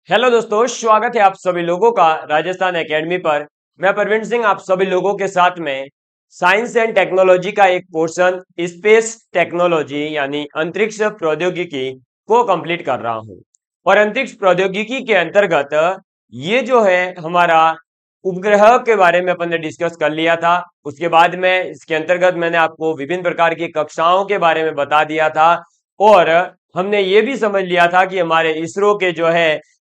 Hello दोस्तों, स्वागत है आप सभी लोगों का राजस्थान एकेडमी पर। मैं परवीन सिंह आप सभी लोगों के साथ में साइंस एंड टेक्नोलॉजी का एक पोर्शन स्पेस टेक्नोलॉजी यानी अंतरिक्ष प्रौद्योगिकी को कंप्लीट कर रहा हूं। और अंतरिक्ष प्रौद्योगिकी के अंतर्गत ये जो है हमारा उपग्रह के बारे में अपन ने डिस्कस कर लिया था। उसके बाद में इसके अंतर्गत मैंने आपको विभिन्न प्रकार की कक्षाओं के बारे में बता दिया था। और हमने ये भी समझ लिया था कि हमारे इसरो के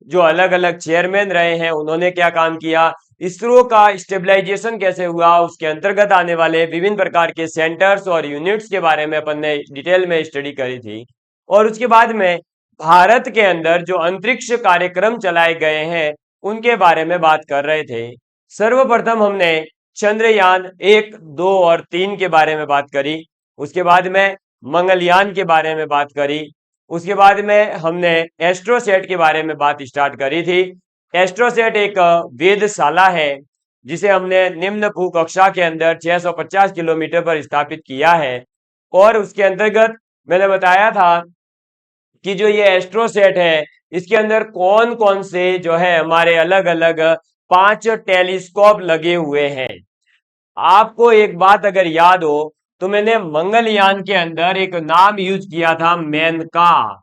जो अलग अलग चेयरमैन रहे हैं उन्होंने क्या काम किया, इसरो का स्टेबलाइजेशन कैसे हुआ, उसके अंतर्गत आने वाले विभिन्न प्रकार के सेंटर्स और यूनिट्स के बारे में अपन ने डिटेल में स्टडी करी थी। और उसके बाद में भारत के अंदर जो अंतरिक्ष कार्यक्रम चलाए गए हैं उनके बारे में बात कर रहे थे। सर्वप्रथम हमने चंद्रयान 1, 2 और 3 के बारे में बात करी। उसके बाद में मंगलयान के बारे में बात करी। उसके बाद में हमने एस्ट्रोसेट के बारे में बात स्टार्ट करी थी। एस्ट्रोसेट एक वेधशाला है जिसे हमने निम्न भूकक्षा के अंदर 650 किलोमीटर पर स्थापित किया है। और उसके अंतर्गत मैंने बताया था कि जो ये एस्ट्रोसेट है इसके अंदर कौन कौन से जो है हमारे अलग अलग 5 टेलीस्कोप लगे हुए हैं। आपको एक बात अगर याद हो तो मैंने मंगलयान के अंदर एक नाम यूज किया था, मेनका।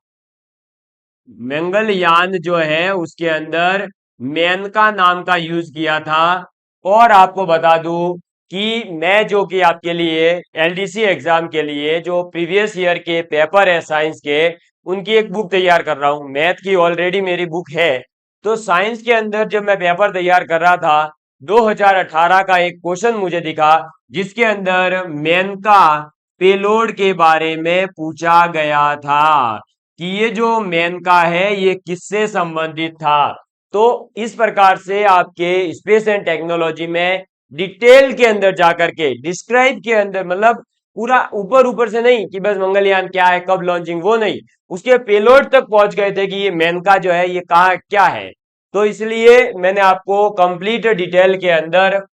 मंगलयान जो है उसके अंदर मेनका नाम का यूज किया था। और आपको बता दूं कि मैं जो कि आपके लिए एलडीसी एग्जाम के लिए जो प्रीवियस ईयर के पेपर है साइंस के, उनकी एक बुक तैयार कर रहा हूं। मैथ की ऑलरेडी मेरी बुक है। तो साइंस के अंदर जब मैं पेपर तैयार कर रहा था 2018 का एक क्वेश्चन मुझे दिखा जिसके अंदर मेनका पेलोड के बारे में पूछा गया था कि ये जो मेनका है ये किससे संबंधित था। तो इस प्रकार से आपके स्पेस एंड टेक्नोलॉजी में डिटेल के अंदर जाकर के डिस्क्राइब के अंदर, मतलब पूरा ऊपर ऊपर से नहीं कि बस मंगलयान क्या है, कब लॉन्चिंग, वो नहीं, उसके पेलोड तक पहुंच गए थे कि ये मेनका जो है ये कहाँ क्या है। तो इसलिए मैंने आपको कंप्लीट डिटेल के अंदर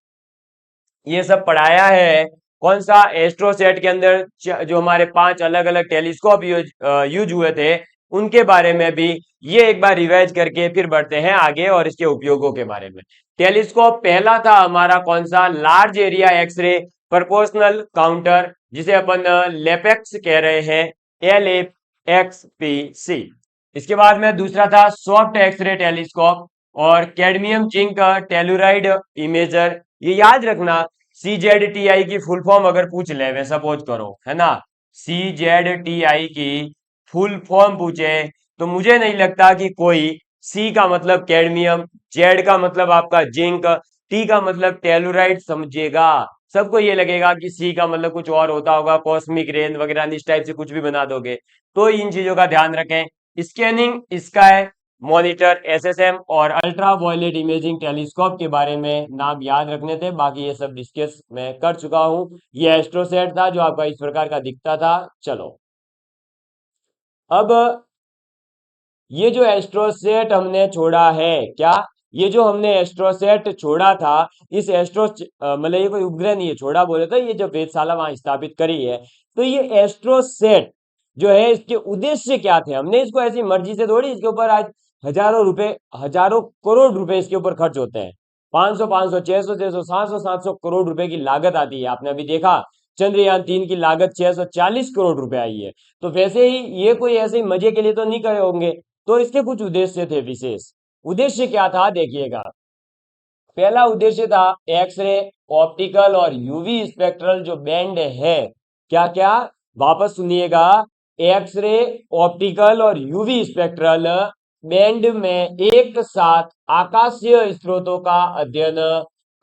ये सब पढ़ाया है। कौन सा, एस्ट्रोसेट के अंदर जो हमारे 5 अलग अलग टेलीस्कोप यूज हुए थे उनके बारे में भी ये एक बार रिवाइज करके फिर बढ़ते हैं आगे और इसके उपयोगों के बारे में। टेलीस्कोप पहला था हमारा कौन सा, large area x-ray proportional counter, जिसे अपन लेपेक्स कह रहे हैं, LAXPC। इसके बाद में दूसरा था सॉफ्ट एक्सरे टेलीस्कोप और कैडमियम जिंक टेलुराइड इमेजर। ये याद रखना, CZTI की फुल फॉर्म अगर पूछ ले, वे सपोज करो है ना, CZTI की फुल फॉर्म पूछे तो मुझे नहीं लगता कि कोई C का मतलब कैडमियम, Z का मतलब आपका जिंक, T का मतलब टेलुराइड समझेगा। सबको ये लगेगा कि C का मतलब कुछ और होता होगा, कॉस्मिक रेन वगैरह इस टाइप से कुछ भी बना दोगे। तो इन चीजों का ध्यान रखें। स्कैनिंग स्काई मॉनिटर SSM और अल्ट्रा वायलेट इमेजिंग टेलीस्कोप के बारे में नाम याद रखने थे, बाकी ये सब डिस्कस मैं कर चुका हूं। ये एस्ट्रोसेट था जो आपका इस प्रकार का दिखता था। चलो अब ये जो एस्ट्रोसेट हमने छोड़ा है, क्या ये जो हमने एस्ट्रोसेट छोड़ा था, इस मतलब ये कोई उपग्रह नहीं है, छोड़ा बोले तो ये जो वेधशाला वहां स्थापित करी है, तो ये एस्ट्रोसेट जो है इसके उद्देश्य क्या थे। हमने इसको ऐसी मर्जी से थोड़ी, इसके ऊपर आज हजारों रुपए, हजारों करोड़ रुपए इसके ऊपर खर्च होते हैं। 500 500 600 600 700 700 करोड़ रुपए की लागत आती है। आपने अभी देखा चंद्रयान 3 की लागत 640 करोड़ रुपए आई है। तो वैसे ही ये कोई ऐसे ही मजे के लिए तो नहीं करे होंगे। तो इसके कुछ उद्देश्य थे विशेष। उद्देश्य क्या था देखिएगा। पहला उद्देश्य था एक्सरे, ऑप्टिकल और यूवी स्पेक्ट्रल जो बैंड है, क्या क्या, वापस सुनिएगा, एक्सरे, ऑप्टिकल और यूवी स्पेक्ट्रल बैंड में एक साथ आकाशीय स्रोतों का अध्ययन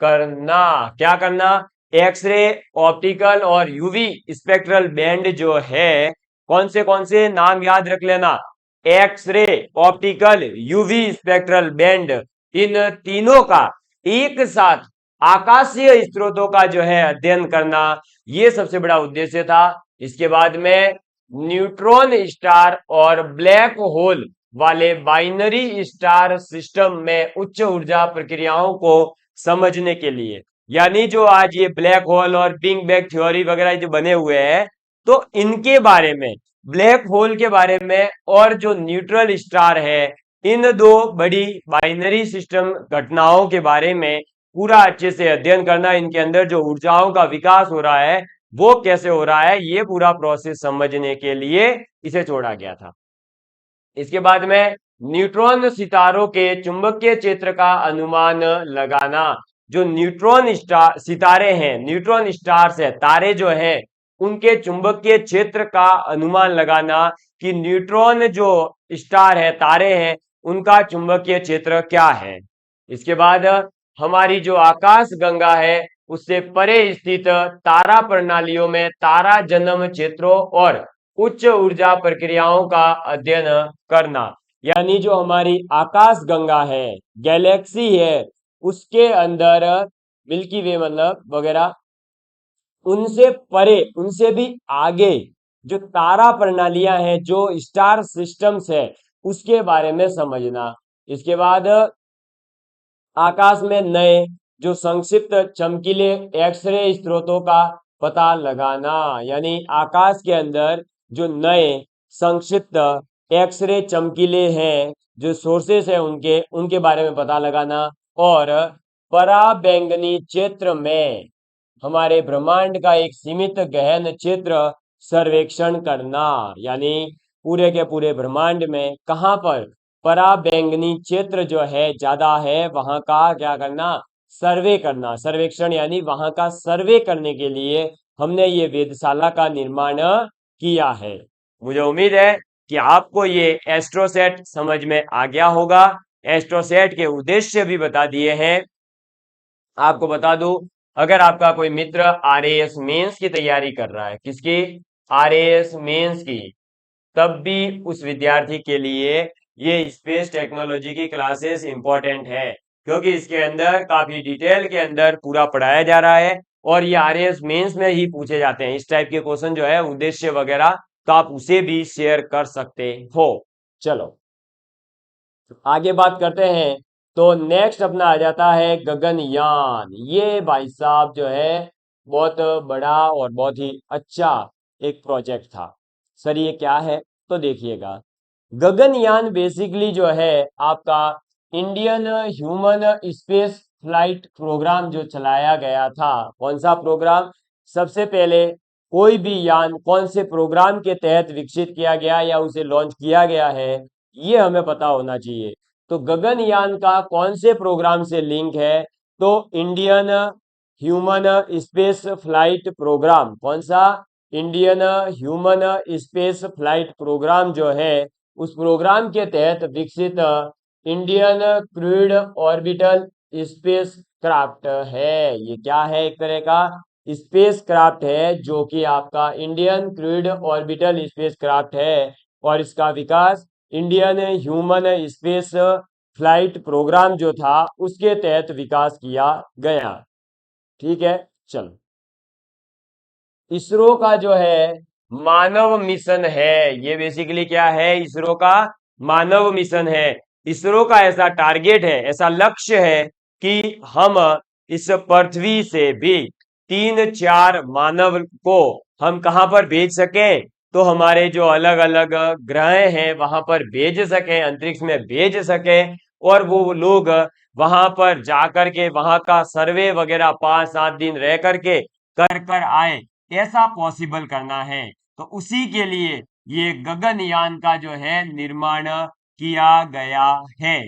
करना। क्या करना, एक्सरे, ऑप्टिकल और यूवी स्पेक्ट्रल बैंड जो है, कौन से नाम याद रख लेना, X ray, optical, UV spectral band, इन तीनों का एक साथ आकाशीय स्रोतों का जो है अध्ययन करना, ये सबसे बड़ा उद्देश्य था। इसके बाद में न्यूट्रॉन स्टार और ब्लैक होल वाले बाइनरी स्टार सिस्टम में उच्च ऊर्जा प्रक्रियाओं को समझने के लिए, यानी जो आज ये ब्लैक होल और बिग बैंग थ्योरी वगैरह जो बने हुए हैं, तो इनके बारे में, ब्लैक होल के बारे में और जो न्यूट्रल स्टार है इन दो बड़ी बाइनरी सिस्टम घटनाओं के बारे में पूरा अच्छे से अध्ययन करना, इनके अंदर जो ऊर्जाओं का विकास हो रहा है वो कैसे हो रहा है, ये पूरा प्रोसेस समझने के लिए इसे छोड़ा गया था। इसके बाद में न्यूट्रॉन सितारों के चुंबकीय क्षेत्र का अनुमान लगाना। जो न्यूट्रॉन स्टार सितारे हैं, न्यूट्रॉन स्टार्स है, तारे जो हैं, उनके चुंबकीय क्षेत्र का अनुमान लगाना कि न्यूट्रॉन जो स्टार है, तारे हैं, उनका चुंबकीय क्षेत्र क्या है। इसके बाद हमारी जो आकाश गंगा है, उससे परे स्थित तारा प्रणालियों में तारा जन्म क्षेत्रों और उच्च ऊर्जा प्रक्रियाओं का अध्ययन करना। यानी जो हमारी आकाश गंगा है, गैलेक्सी है, उसके अंदर मिल्की वे मतलब वगैरह, उनसे परे, उनसे भी आगे जो तारा प्रणालियां हैं, जो स्टार सिस्टम्स है, उसके बारे में समझना। इसके बाद आकाश में नए जो संक्षिप्त चमकीले एक्सरे स्रोतों का पता लगाना। यानी आकाश के अंदर जो नए संक्षिप्त एक्सरे चमकीले हैं, जो सोर्सेस है उनके उनके बारे में पता लगाना। और पराबैंगनी क्षेत्र में हमारे ब्रह्मांड का एक सीमित गहन क्षेत्र सर्वेक्षण करना। यानी पूरे के पूरे ब्रह्मांड में कहाँ पर पराबैंगनी क्षेत्र जो है ज्यादा है, वहां का क्या करना, सर्वे करना। सर्वेक्षण यानी वहां का सर्वे करने के लिए हमने ये वेधशाला का निर्माण किया है। मुझे उम्मीद है कि आपको ये एस्ट्रोसेट समझ में आ गया होगा। एस्ट्रोसेट के उद्देश्य भी बता दिए हैं। आपको बता दूं, अगर आपका कोई मित्र आरएएस मेंस की तैयारी कर रहा है, किसकी, आरएएस मेंस की, तब भी उस विद्यार्थी के लिए ये स्पेस टेक्नोलॉजी की क्लासेस इंपॉर्टेंट है, क्योंकि इसके अंदर काफी डिटेल के अंदर पूरा पढ़ाया जा रहा है और ये आरएएस मेंस में ही पूछे जाते हैं। इस टाइप के क्वेश्चन जो है, उद्देश्य वगैरह, तो आप उसे भी शेयर कर सकते हो। चलो आगे बात करते हैं। तो नेक्स्ट अपना आ जाता है गगनयान। ये भाई साहब जो है बहुत बड़ा और बहुत ही अच्छा एक प्रोजेक्ट था। सर ये क्या है, तो देखिएगा, गगनयान बेसिकली जो है आपका Indian human space flight programme जो चलाया गया था। कौन सा प्रोग्राम, सबसे पहले कोई भी यान कौन से प्रोग्राम के तहत विकसित किया गया या उसे लॉन्च किया गया है, ये हमें पता होना चाहिए। तो गगनयान का कौन से प्रोग्राम से लिंक है, तो Indian human space flight program. कौन सा, Indian human space flight programme जो है, उस प्रोग्राम के तहत विकसित Indian crewed orbital space craft है। ये क्या है, एक तरह का स्पेस क्राफ्ट है, जो कि आपका Indian crewed orbital space craft है। और इसका विकास Indian human space flight programme जो था उसके तहत विकास किया गया। ठीक है, चलो इसरो का जो है मानव मिशन है, ये बेसिकली क्या है, इसरो का मानव मिशन है। इसरो का ऐसा टारगेट है, ऐसा लक्ष्य है कि हम इस पृथ्वी से भी 3-4 मानव को हम कहां पर भेज सकें, तो हमारे जो अलग अलग ग्रह हैं वहां पर भेज सकें, अंतरिक्ष में भेज सकें, और वो लोग वहां पर जाकर के वहां का सर्वे वगैरह 5-7 दिन रह करके कर कर आए, ऐसा पॉसिबल करना है। तो उसी के लिए ये गगनयान का जो है निर्माण किया गया है।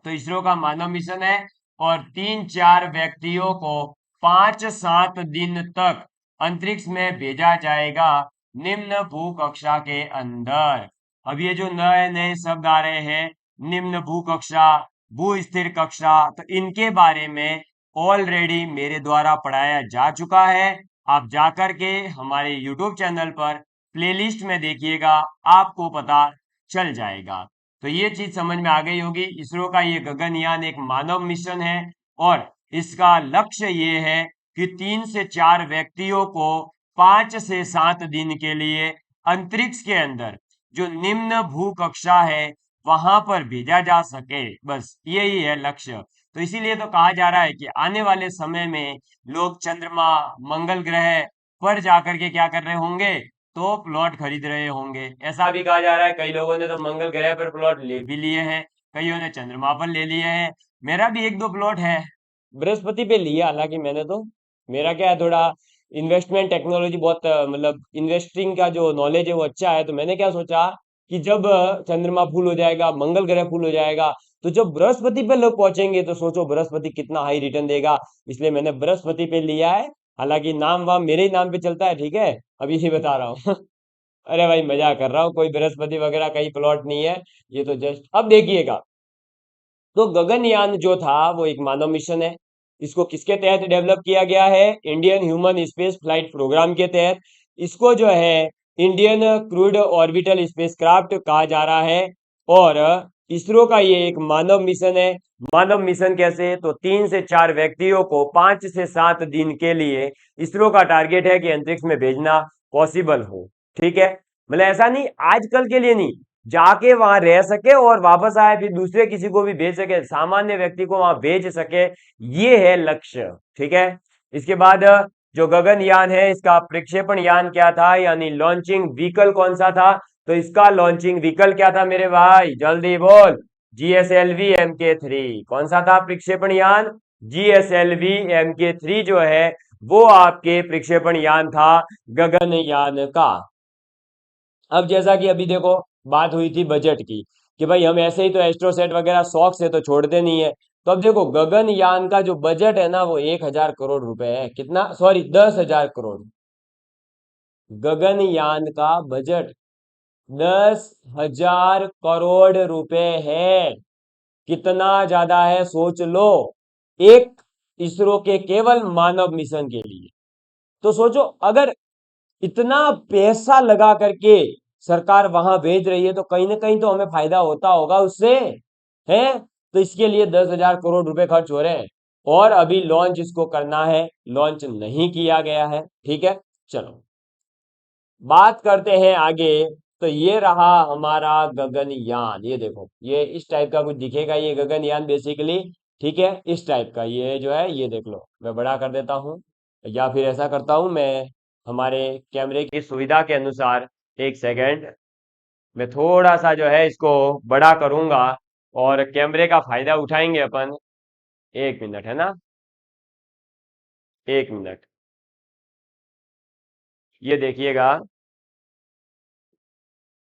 तो इसरो का मानव मिशन है और 3-4 व्यक्तियों को 5-7 दिन तक अंतरिक्ष में भेजा जाएगा, निम्न भू कक्षा के अंदर। अब ये जो नए नए शब्द आ रहे हैं, निम्न भू कक्षा, भू स्थिर कक्षा, तो इनके बारे में ऑलरेडी मेरे द्वारा पढ़ाया जा चुका है। आप जाकर के हमारे यूट्यूब चैनल पर प्लेलिस्ट में देखिएगा, आपको पता चल जाएगा। तो ये चीज समझ में आ गई होगी। इसरो का ये गगनयान एक मानव मिशन है और इसका लक्ष्य ये है कि 3 से 4 व्यक्तियों को 5 से 7 दिन के लिए अंतरिक्ष के अंदर जो निम्न भू कक्षा है वहां पर भेजा जा सके, बस यही है लक्ष्य। तो इसीलिए तो कहा जा रहा है कि आने वाले समय में लोग चंद्रमा, मंगल ग्रह पर जाकर के क्या कर रहे होंगे, तो प्लॉट खरीद रहे होंगे। ऐसा भी कहा जा रहा है कई लोगों ने तो मंगल ग्रह पर प्लॉट ले भी लिए हैं, कईयों ने चंद्रमा पर ले लिए हैं। मेरा भी एक दो प्लॉट है, बृहस्पति पे लिया हालांकि मैंने तो। मेरा क्या है, थोड़ा इन्वेस्टमेंट टेक्नोलॉजी बहुत मतलब इन्वेस्टिंग का जो नॉलेज है वो अच्छा है। तो मैंने क्या सोचा कि जब चंद्रमा फुल हो जाएगा, मंगल ग्रह फुल हो जाएगा, तो जब बृहस्पति पे लोग पहुंचेंगे तो सोचो बृहस्पति कितना हाई रिटर्न देगा। इसलिए मैंने बृहस्पति पे लिया है। हालांकि नाम वाम मेरे ही नाम पे चलता है, ठीक है, अभी ही बता रहा हूँ। अरे भाई मजाक कर रहा हूँ, कोई बृहस्पति वगैरह कहीं प्लॉट नहीं है। ये तो जस्ट अब देखिएगा। तो गगनयान जो था वो एक मानव मिशन है। इसको किसके तहत डेवलप किया गया है? Indian human space flight program के तहत। इसको जो है इंडियन क्रूड ऑर्बिटल स्पेसक्राफ्ट कहा जा रहा है। और इसरो का ये एक मानव मिशन है। मानव मिशन कैसे? तो 3 से 4 व्यक्तियों को 5 से 7 दिन के लिए इसरो का टारगेट है कि अंतरिक्ष में भेजना पॉसिबल हो। ठीक है, मतलब ऐसा नहीं आजकल के लिए नहीं, जाके वहां रह सके और वापस आए फिर दूसरे किसी को भी भेज सके, सामान्य व्यक्ति को वहां भेज सके, ये है लक्ष्य। ठीक है, इसके बाद जो गगनयान है इसका प्रक्षेपण यान क्या था, यानी लॉन्चिंग व्हीकल कौन सा था? तो इसका लॉन्चिंग व्हीकल क्या था मेरे भाई, जल्दी बोल। GSLV Mk3। कौन सा था प्रक्षेपण यान? GSLV Mk3 जो है वो आपके प्रक्षेपण यान था गगनयान का। अब जैसा कि अभी देखो बात हुई थी बजट की, कि भाई हम ऐसे ही तो एस्ट्रोसेट वगैरह शौक से तो छोड़ते नहीं है। तो अब देखो गगनयान का जो बजट है ना वो 1,000 करोड़ रुपए है। कितना? सॉरी, 10,000 करोड़। गगनयान का बजट 10,000 करोड़ रुपए है। कितना ज्यादा है सोच लो, एक इसरो के केवल मानव मिशन के लिए। तो सोचो अगर इतना पैसा लगा करके सरकार वहां भेज रही है तो कहीं ना कहीं तो हमें फायदा होता होगा उससे, है? तो इसके लिए 10,000 करोड़ रुपए खर्च हो रहे हैं और अभी लॉन्च इसको करना है, लॉन्च नहीं किया गया है। ठीक है, चलो बात करते हैं आगे। तो ये रहा हमारा गगनयान। ये देखो ये इस टाइप का कुछ दिखेगा ये गगनयान बेसिकली। ठीक है, इस टाइप का ये जो है, ये देख लो, मैं बड़ा कर देता हूँ या फिर ऐसा करता हूँ मैं, हमारे कैमरे की सुविधा के अनुसार। एक सेकंड, मैं थोड़ा सा जो है इसको बड़ा करूंगा और कैमरे का फायदा उठाएंगे अपन। 1 मिनट, है ना? 1 मिनट, ये देखिएगा,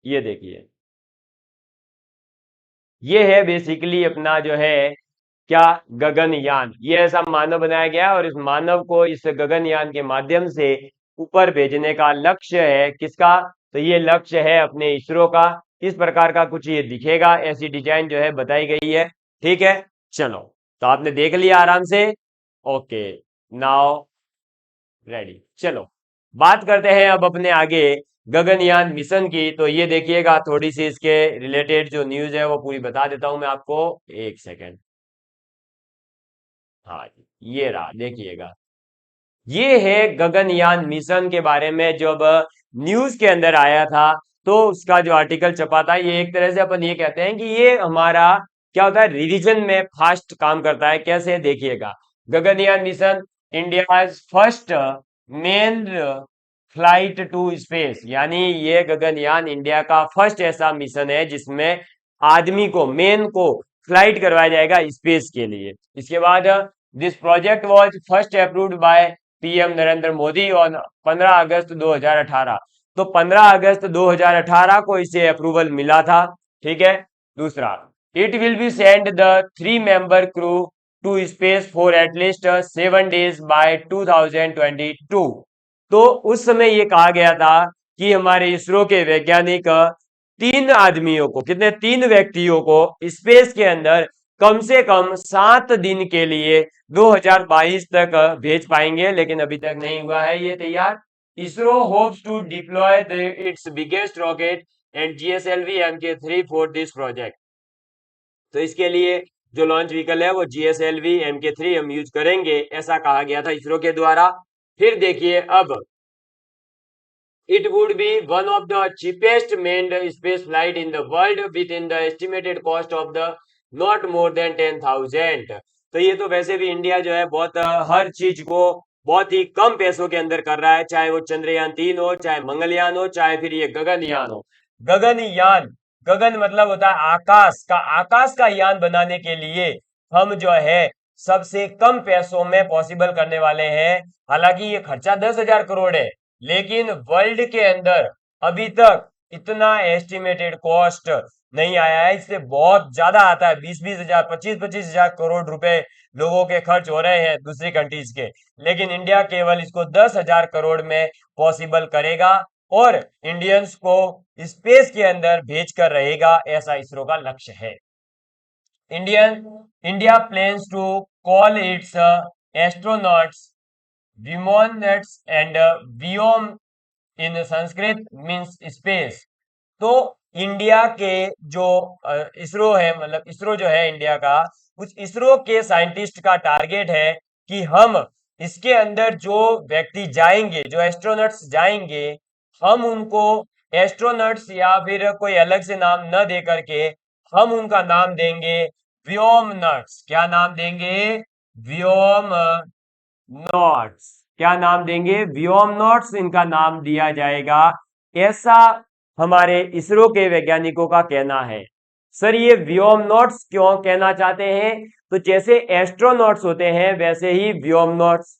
ये देखिए, ये है बेसिकली अपना जो है क्या, गगनयान। ये ऐसा मानव बनाया गया है और इस मानव को इस गगनयान के माध्यम से ऊपर भेजने का लक्ष्य है। किसका? तो ये लक्ष्य है अपने इसरो का। इस प्रकार का कुछ ये दिखेगा, ऐसी डिजाइन जो है बताई गई है। ठीक है, चलो, तो आपने देख लिया आराम से। Okay, now ready. चलो बात करते हैं अब अपने आगे गगनयान मिशन की। तो ये देखिएगा थोड़ी सी इसके रिलेटेड जो न्यूज है वो पूरी बता देता हूं मैं आपको। एक सेकेंड, हाँ जी, ये रहा देखिएगा। ये है गगनयान मिशन के बारे में जब न्यूज के अंदर आया था, तो उसका जो आर्टिकल छपा था, ये एक तरह से अपन ये कहते हैं कि ये हमारा क्या होता है, रिवीजन में फास्ट काम करता है। कैसे? देखिएगा, Gaganyaan mission India first man flight to space, यानी ये गगनयान इंडिया का फर्स्ट ऐसा मिशन है जिसमें आदमी को, मेन को फ्लाइट करवाया जाएगा स्पेस के लिए। इसके बाद this project was first approved by PM Narendra Modi on 15 अगस्त 2018। तो 15 अगस्त 2018 को इसे अप्रूवल मिला था। ठीक है, दूसरा, it will be send the 3 member crew to space for at least 7 days by 2022। तो उस समय ये कहा गया था कि हमारे इसरो के वैज्ञानिक 3 आदमियों को, कितने, 3 व्यक्तियों को स्पेस के अंदर कम से कम 7 दिन के लिए 2022 तक भेज पाएंगे, लेकिन अभी तक नहीं हुआ है ये तैयार। ISRO hopes to deploy its biggest rocket and GSLV Mk3 for this project. तो इसके लिए जो लॉन्च व्हीकल है वो GSLV Mk3 हम यूज करेंगे, ऐसा कहा गया था इसरो के द्वारा। फिर देखिए, अब it would be one of the cheapest manned space flight in the world within the estimated cost of the not more than 10,000। तो ये तो वैसे भी इंडिया जो है बहुत हर चीज को बहुत ही कम पैसों के अंदर कर रहा है, चाहे वो चंद्रयान 3 हो, चाहे मंगलयान हो, चाहे फिर ये गगनयान हो। गगनयान, गगन मतलब होता है आकाश का यान बनाने के लिए हम जो है सबसे कम पैसों में पॉसिबल करने वाले हैं। हालांकि ये खर्चा 10,000 करोड़ है, लेकिन वर्ल्ड के अंदर अभी तक इतना एस्टिमेटेड कॉस्ट नहीं आया है। इससे बहुत ज्यादा आता है, 20-20 हजार, 25-25 हजार करोड़ रुपए लोगों के खर्च हो रहे हैं दूसरी कंट्रीज के, लेकिन इंडिया केवल इसको 10,000 करोड़ में पॉसिबल करेगा और इंडियंस को स्पेस के अंदर भेज कर रहेगा, ऐसा इसरो का लक्ष्य है। Indian India plans to call its astronauts vyomanauts and vyom in Sanskrit means space. तो इंडिया के जो इसरो है, मतलब इसरो जो है इंडिया का, उस इसरो के साइंटिस्ट का टारगेट है कि हम इसके अंदर जो व्यक्ति जाएंगे, जो एस्ट्रोनट्स जाएंगे, हम उनको एस्ट्रोनट्स या फिर कोई अलग से नाम न दे करके हम उनका नाम देंगे व्योमनट्स। क्या नाम देंगे? व्योम नॉट्स। क्या नाम देंगे? व्योम नॉट्स इनका नाम दिया जाएगा, ऐसा हमारे इसरो के वैज्ञानिकों का कहना है। सर ये व्योम नॉट्स क्यों कहना चाहते हैं? तो जैसे एस्ट्रोनॉट्स होते हैं वैसे ही व्योम नॉट्स।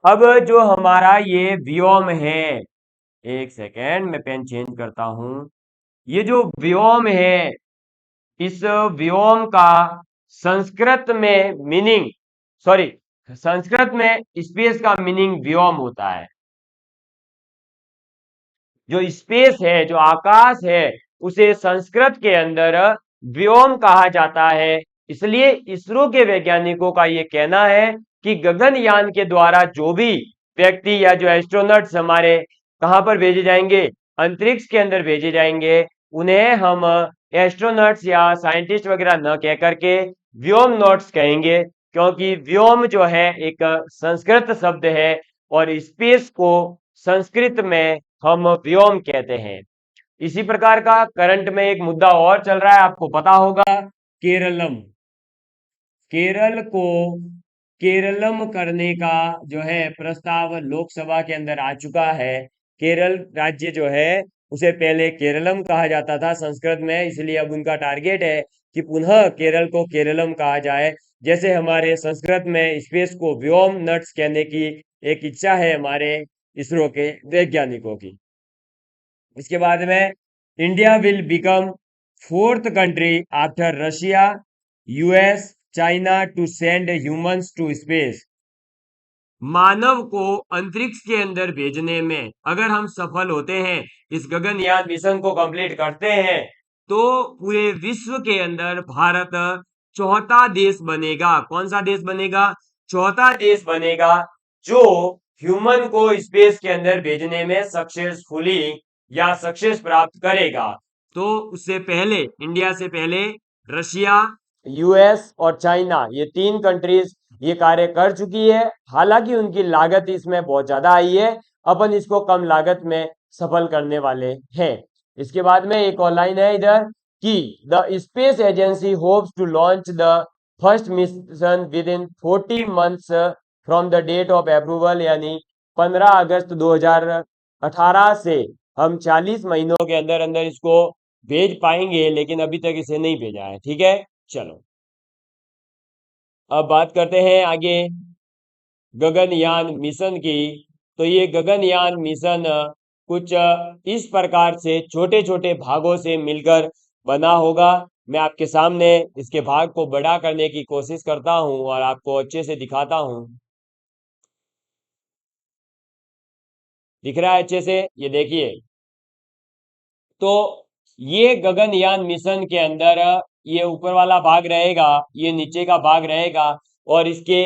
अब जो हमारा ये व्योम है, एक सेकेंड मैं पेन चेंज करता हूं। ये जो व्योम है, इस व्योम का संस्कृत में मीनिंग, सॉरी, संस्कृत में स्पेस का मीनिंग व्योम होता है। जो स्पेस है, जो आकाश है, उसे संस्कृत के अंदर व्योम कहा जाता है। इसलिए इसरो के वैज्ञानिकों का यह कहना है कि गगनयान के द्वारा जो भी व्यक्ति या जो एस्ट्रोनॉट्स हमारे कहां पर भेजे जाएंगे, अंतरिक्ष के अंदर भेजे जाएंगे, उन्हें हम एस्ट्रोनॉट्स या साइंटिस्ट वगैरह न कह करके व्योम नॉट्स कहेंगे, क्योंकि व्योम जो है एक संस्कृत शब्द है और स्पेस को संस्कृत में हम व्योम कहते हैं। इसी प्रकार का करंट में एक मुद्दा और चल रहा है, आपको पता होगा, केरलम। केरल को केरलम करने का जो है प्रस्ताव लोकसभा के अंदर आ चुका है। केरल राज्य जो है उसे पहले केरलम कहा जाता था संस्कृत में, इसलिए अब उनका टारगेट है कि पुनः केरल को केरलम कहा जाए। जैसे हमारे संस्कृत में स्पेस को व्योम नट्स कहने की एक इच्छा है हमारे इसरो के वैज्ञानिकों की। इसके बाद में India will become fourth country after Russia, US, China to send humans to space. मानव को अंतरिक्ष के अंदर भेजने में अगर हम सफल होते हैं, इस गगनयान मिशन को कंप्लीट करते हैं, तो पूरे विश्व के अंदर भारत चौथा देश बनेगा। कौन सा देश बनेगा? चौथा देश बनेगा जो ह्यूमन को स्पेस के अंदर भेजने में सक्सेसफुली या सक्सेस प्राप्त करेगा। तो उससे पहले, इंडिया से पहले रशिया, यूएस और चाइना, ये 3 कंट्रीज ये कार्य कर चुकी है। हालांकि उनकी लागत इसमें बहुत ज्यादा आई है, अपन इसको कम लागत में सफल करने वाले हैं। इसके बाद में एक और लाइन है इधर कि the space agency hopes to launch the first mission within 40 months from the date of approval, यानी 15 अगस्त 2018 से हम 40 महीनों के अंदर अंदर इसको भेज पाएंगे, लेकिन अभी तक इसे नहीं भेजा है। ठीक है, चलो अब बात करते हैं आगे गगनयान मिशन की। तो ये गगनयान मिशन कुछ इस प्रकार से छोटे छोटे भागों से मिलकर बना होगा। मैं आपके सामने इसके भाग को बड़ा करने की कोशिश करता हूं और आपको अच्छे से दिखाता हूं। दिख रहा है अच्छे से? ये देखिए, तो ये गगनयान मिशन के अंदर ये ऊपर वाला भाग रहेगा, ये नीचे का भाग रहेगा, और इसके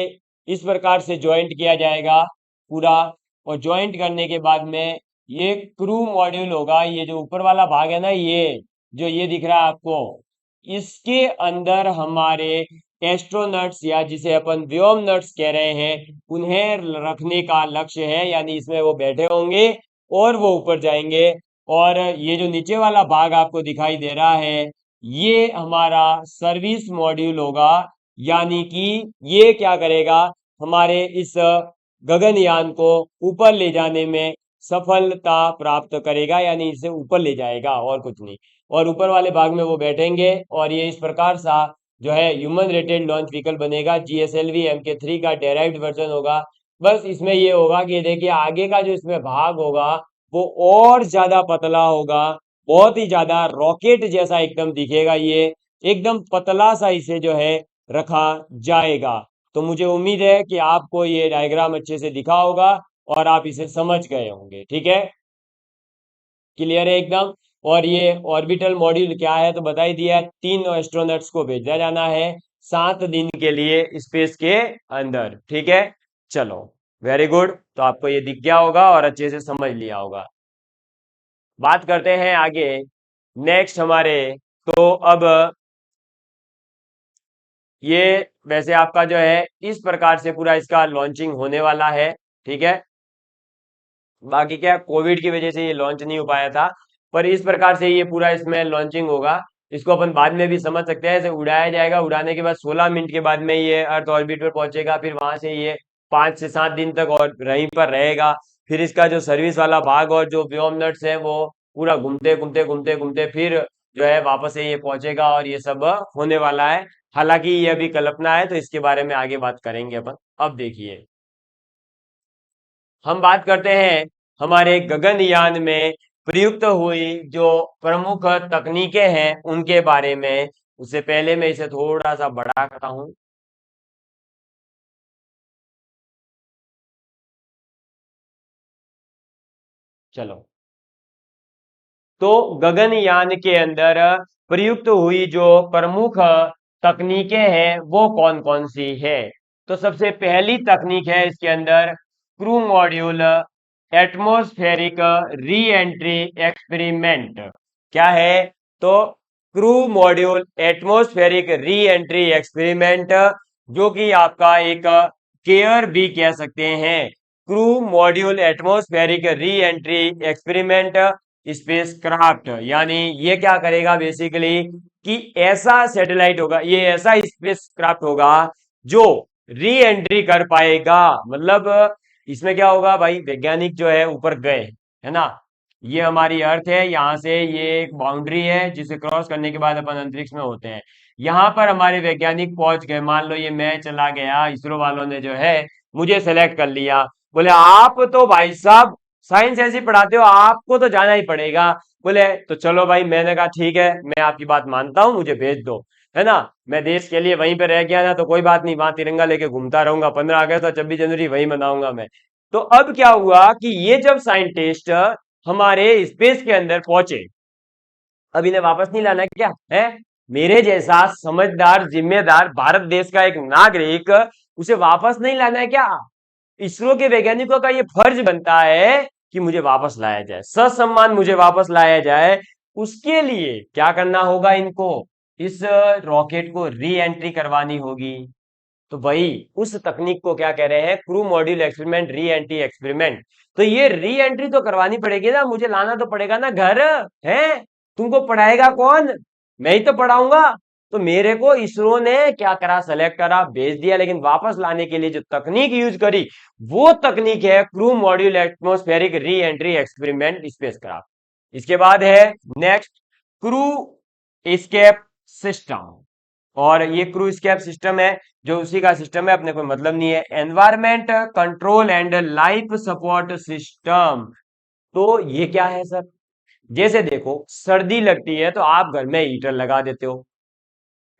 इस प्रकार से ज्वाइंट किया जाएगा पूरा। और ज्वाइंट करने के बाद में ये क्रू मॉड्यूल होगा। ये जो ऊपर वाला भाग है ना, ये जो ये दिख रहा है आपको, इसके अंदर हमारे एस्ट्रोनट्स या जिसे अपन व्योम नट्स कह रहे हैं, उन्हें रखने का लक्ष्य है, यानी इसमें वो बैठे होंगे और वो ऊपर जाएंगे। और ये जो नीचे वाला भाग आपको दिखाई दे रहा है, ये हमारा सर्विस मॉड्यूल होगा, यानी कि ये क्या करेगा, हमारे इस गगनयान को ऊपर ले जाने में सफलता प्राप्त करेगा, यानी इसे ऊपर ले जाएगा और कुछ नहीं। और ऊपर वाले भाग में वो बैठेंगे और ये इस प्रकार सा जो है ह्यूमन रेटेड लॉन्च व्हीकल बनेगा। GSLV Mk3 का डेराइव्ड वर्जन होगा। बस इसमें ये होगा कि देखिए आगे का जो इसमें भाग होगा वो और ज्यादा पतला होगा, बहुत ही ज्यादा रॉकेट जैसा एकदम दिखेगा ये, एकदम पतला सा इसे जो है रखा जाएगा। तो मुझे उम्मीद है कि आपको ये डायग्राम अच्छे से दिखा होगा और आप इसे समझ गए होंगे। ठीक है, क्लियर है एकदम। और ये ऑर्बिटल मॉड्यूल क्या है तो बता ही दिया है, 3 एस्ट्रोनॉट्स को भेजा जाना है 7 दिन के लिए स्पेस के अंदर। ठीक है, चलो, वेरी गुड। तो आपको ये दिख गया होगा और अच्छे से समझ लिया होगा। बात करते हैं आगे नेक्स्ट हमारे। तो अब ये वैसे आपका जो है इस प्रकार से पूरा इसका लॉन्चिंग होने वाला है। ठीक है, बाकी क्या कोविड की वजह से ये लॉन्च नहीं हो पाया था, पर इस प्रकार से ये पूरा इसमें लॉन्चिंग होगा। इसको अपन बाद में भी समझ सकते हैं। ऐसे उड़ाया जाएगा, उड़ाने के बाद 16 मिनट के बाद में ये अर्थ ऑर्बिट पर पहुंचेगा, फिर वहां से ये 5 से 7 दिन तक और वहीं पर रहेगा। फिर इसका जो सर्विस वाला भाग और जो व्योमनट्स है वो पूरा घूमते घूमते घूमते घूमते फिर जो है वापस से ये पहुंचेगा और ये सब होने वाला है। हालांकि ये अभी कल्पना है, तो इसके बारे में आगे बात करेंगे अपन। अब देखिए, हम बात करते हैं हमारे गगनयान में प्रयुक्त हुई जो प्रमुख तकनीकें हैं उनके बारे में। उससे पहले मैं इसे थोड़ा सा बड़ा करता हूं। चलो, तो गगनयान के अंदर प्रयुक्त हुई जो प्रमुख तकनीकें हैं वो कौन कौन सी है। तो सबसे पहली तकनीक है इसके अंदर crew module atmospheric re entry experiment. क्या है तो crew module atmospheric re entry experiment, जो कि आपका एक केयर भी कह सकते हैं। Crew module atmospheric re entry experiment spacecraft, यानी ये क्या करेगा बेसिकली कि ऐसा सैटेलाइट होगा, ये ऐसा स्पेसक्राफ्ट होगा जो री एंट्री कर पाएगा। मतलब इसमें क्या होगा भाई, वैज्ञानिक जो है ऊपर गए, है ना, ये हमारी अर्थ है, यहाँ से ये एक बाउंड्री है जिसे क्रॉस करने के बाद अपन अंतरिक्ष में होते हैं। यहाँ पर हमारे वैज्ञानिक पहुंच गए, मान लो ये मैं चला गया, इसरो वालों ने जो है मुझे सेलेक्ट कर लिया। बोले आप तो भाई साहब साइंस ऐसी पढ़ाते हो, आपको तो जाना ही पड़ेगा। बोले तो चलो भाई, मैंने कहा ठीक है, मैं आपकी बात मानता हूँ, मुझे भेज दो, है ना। मैं देश के लिए वहीं पे रह गया ना, तो कोई बात नहीं, वहां तिरंगा लेके घूमता रहूंगा, 15 अगस्त और 26 जनवरी वही मनाऊंगा मैं। तो अब क्या हुआ कि ये जब साइंटिस्ट हमारे स्पेस के अंदर पहुंचे, अब इन्हें वापस नहीं लाना क्या है। मेरे जैसा समझदार जिम्मेदार भारत देश का एक नागरिक, उसे वापस नहीं लाना है क्या। इसरो के वैज्ञानिकों का ये फर्ज बनता है कि मुझे वापस लाया जाए, ससम्मान मुझे वापस लाया जाए। उसके लिए क्या करना होगा, इनको इस रॉकेट को री एंट्री करवानी होगी। तो भाई उस तकनीक को क्या कह रहे हैं, crew module experiment, re entry experiment. तो ये री एंट्री तो करवानी पड़ेगी ना, मुझे लाना तो पड़ेगा ना घर, है। तुमको पढ़ाएगा कौन, मैं ही तो पढ़ाऊंगा। तो मेरे को इसरो ने क्या करा, सेलेक्ट करा, भेज दिया, लेकिन वापस लाने के लिए जो तकनीक यूज करी वो तकनीक है crew module atmospheric re entry experiment spacecraft. इसके बाद है नेक्स्ट क्रू एस्केप सिस्टम। और ये क्रू स्केप सिस्टम है जो उसी का सिस्टम है, अपने कोई मतलब नहीं है। Environment control and life support system. तो ये क्या है सर, जैसे देखो सर्दी लगती है तो आप घर में हीटर लगा देते हो,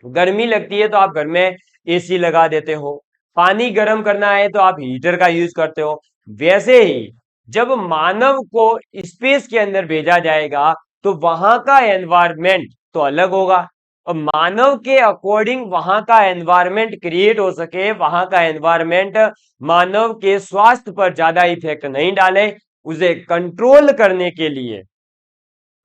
गर्मी लगती है तो आप घर में एसी लगा देते हो, पानी गर्म करना है तो आप हीटर का यूज करते हो। वैसे ही जब मानव को स्पेस के अंदर भेजा जाएगा तो वहां का एनवायरमेंट तो अलग होगा, और मानव के अकॉर्डिंग वहां का एनवायरमेंट क्रिएट हो सके, वहां का एनवायरमेंट मानव के स्वास्थ्य पर ज्यादा इफेक्ट नहीं डाले, उसे कंट्रोल करने के लिए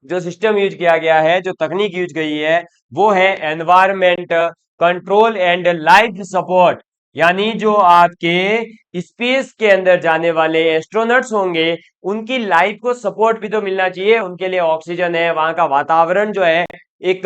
जो सिस्टम यूज किया गया है, जो तकनीक यूज गई है, वो है environment control and life support. यानी जो आपके स्पेस के अंदर जाने वाले एस्ट्रोनट्स होंगे उनकी लाइफ को सपोर्ट भी तो मिलना चाहिए, उनके लिए ऑक्सीजन है, वहां का वातावरण जो है एक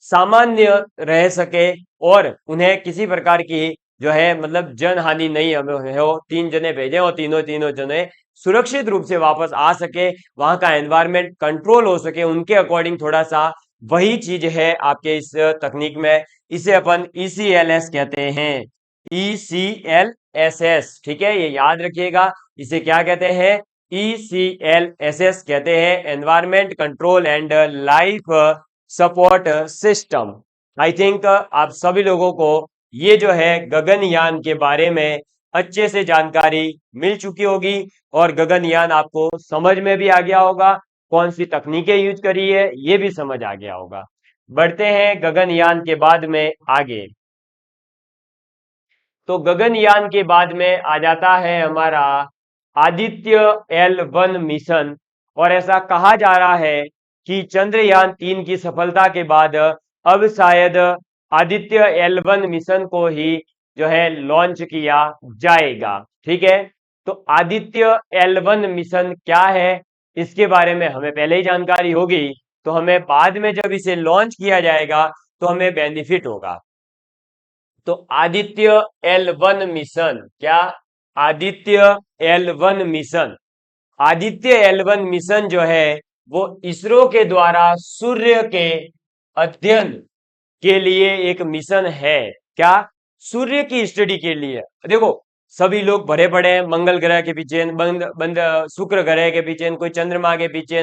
सामान्य रह सके और उन्हें किसी प्रकार की जो है मतलब जन हानि नहीं हमें हो, 3 जने भेजे और तीनों तीनों जने सुरक्षित रूप से वापस आ सके, वहां का एनवायरमेंट कंट्रोल हो सके उनके अकॉर्डिंग थोड़ा सा, वही चीज है आपके इस तकनीक में। इसे अपन ECLS कहते हैं, ECLSS, ठीक है, ये याद रखिएगा। इसे क्या कहते हैं? ECLSS कहते हैं, environment control and life support system. I think आप सभी लोगों को ये जो है गगनयान के बारे में अच्छे से जानकारी मिल चुकी होगी, और गगनयान आपको समझ में भी आ गया होगा, कौन सी तकनीकें यूज करी है ये भी समझ आ गया होगा। बढ़ते हैं गगनयान के बाद में आगे। तो गगनयान के बाद में आ जाता है हमारा आदित्य L1 मिशन, और ऐसा कहा जा रहा है कि चंद्रयान 3 की सफलता के बाद अब शायद आदित्य L1 मिशन को ही जो है लॉन्च किया जाएगा। ठीक है, तो आदित्य L1 मिशन क्या है इसके बारे में हमें पहले ही जानकारी होगी, तो हमें बाद में जब इसे लॉन्च किया जाएगा तो हमें बेनिफिट होगा। तो आदित्य L1 मिशन क्या? Aditya L1 mission, Aditya L1 mission जो है वो इसरो के द्वारा सूर्य के अध्ययन के लिए एक मिशन है। क्या? सूर्य की स्टडी के लिए। देखो, सभी लोग भरे पड़े हैं मंगल ग्रह के पीछे, बंद बंद शुक्र ग्रह के पीछे, कोई चंद्रमा के पीछे,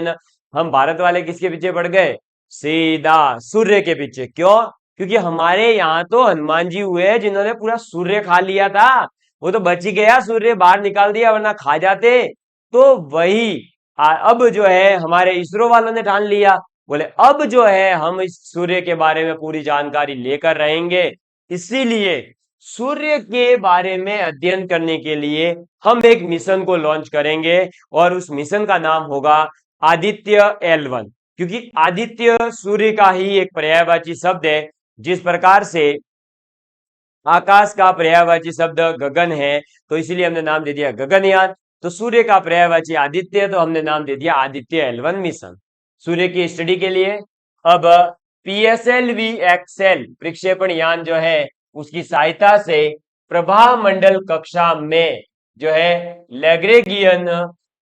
हम भारत वाले किसके पीछे पड़ गए? सीधा सूर्य के पीछे। क्यों? क्योंकि हमारे यहाँ तो हनुमान जी हुए जिन्होंने पूरा सूर्य खा लिया था, वो तो बच ही गया, सूर्य बाहर निकाल दिया वरना खा जाते। तो वही अब जो है हमारे इसरो वालों ने ठान लिया, बोले अब जो है हम इस सूर्य के बारे में पूरी जानकारी लेकर रहेंगे, इसीलिए सूर्य के बारे में अध्ययन करने के लिए हम एक मिशन को लॉन्च करेंगे, और उस मिशन का नाम होगा आदित्य L1। क्योंकि आदित्य सूर्य का ही एक पर्यायवाची शब्द है, जिस प्रकार से आकाश का पर्यायवाची शब्द गगन है, तो इसीलिए हमने नाम दे दिया गगनयान। तो सूर्य का पर्यायवाची आदित्य, तो हमने नाम दे दिया आदित्य L1 मिशन, सूर्य की स्टडी के लिए। अब PSLV एक्सेल प्रक्षेपण यान जो है उसकी सहायता से प्रभा मंडल कक्षा में जो है लैग्रेगियन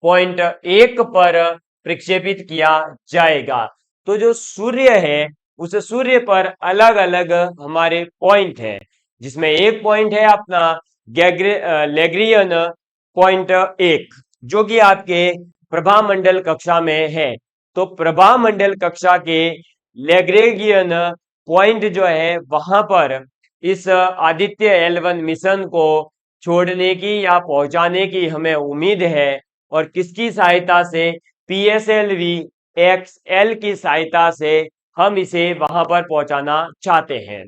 पॉइंट 1 पर प्रक्षेपित किया जाएगा। तो जो सूर्य है उस सूर्य पर अलग अलग हमारे पॉइंट है, जिसमें एक पॉइंट है अपना लैग्रेगियन पॉइंट 1, जो कि आपके प्रभा मंडल कक्षा में है। तो प्रभा मंडल कक्षा के लैग्रेगियन पॉइंट जो है वहां पर इस आदित्य L1 मिशन को छोड़ने की या पहुंचाने की हमें उम्मीद है, और किसकी सहायता से? PSLV XL की सहायता से हम इसे वहां पर पहुंचाना चाहते हैं।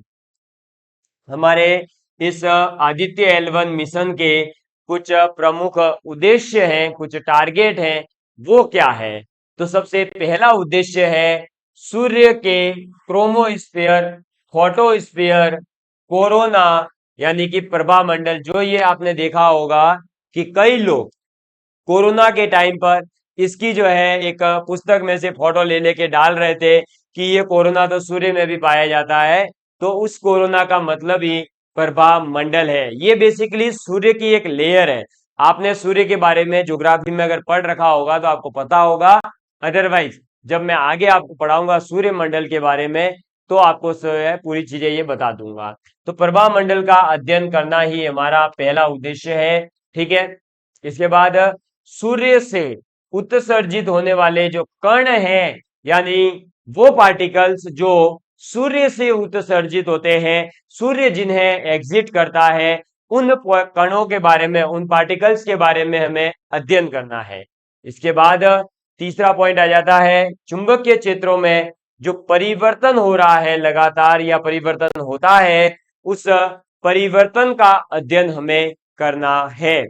हमारे इस आदित्य L1 मिशन के कुछ प्रमुख उद्देश्य हैं, कुछ टारगेट हैं, वो क्या है? तो सबसे पहला उद्देश्य है सूर्य के क्रोमोस्फीयर, फोटोस्फीयर, कोरोना यानी कि प्रभा मंडल। जो ये आपने देखा होगा कि कई लोग कोरोना के टाइम पर इसकी जो है एक पुस्तक में से फोटो ले लेके डाल रहे थे कि ये कोरोना तो सूर्य में भी पाया जाता है, तो उस कोरोना का मतलब ही प्रभा मंडल है। ये बेसिकली सूर्य की एक लेयर है। आपने सूर्य के बारे में ज्योग्राफी में अगर पढ़ रखा होगा तो आपको पता होगा, अदरवाइज जब मैं आगे आपको पढ़ाऊंगा सूर्य मंडल के बारे में तो आपको पूरी चीजें ये बता दूंगा। तो प्रभा मंडल का अध्ययन करना ही हमारा पहला उद्देश्य है। ठीक है, इसके बाद सूर्य से उत्सर्जित होने वाले जो कण हैं, यानी वो पार्टिकल्स जो सूर्य से उत्सर्जित होते हैं, सूर्य जिन्हें एग्जिट करता है, उन कणों के बारे में, उन पार्टिकल्स के बारे में हमें अध्ययन करना है। इसके बाद तीसरा पॉइंट आ जाता है चुंबकीय क्षेत्रों में जो परिवर्तन हो रहा है लगातार, या परिवर्तन होता है, उस परिवर्तन का अध्ययन हमें करना है।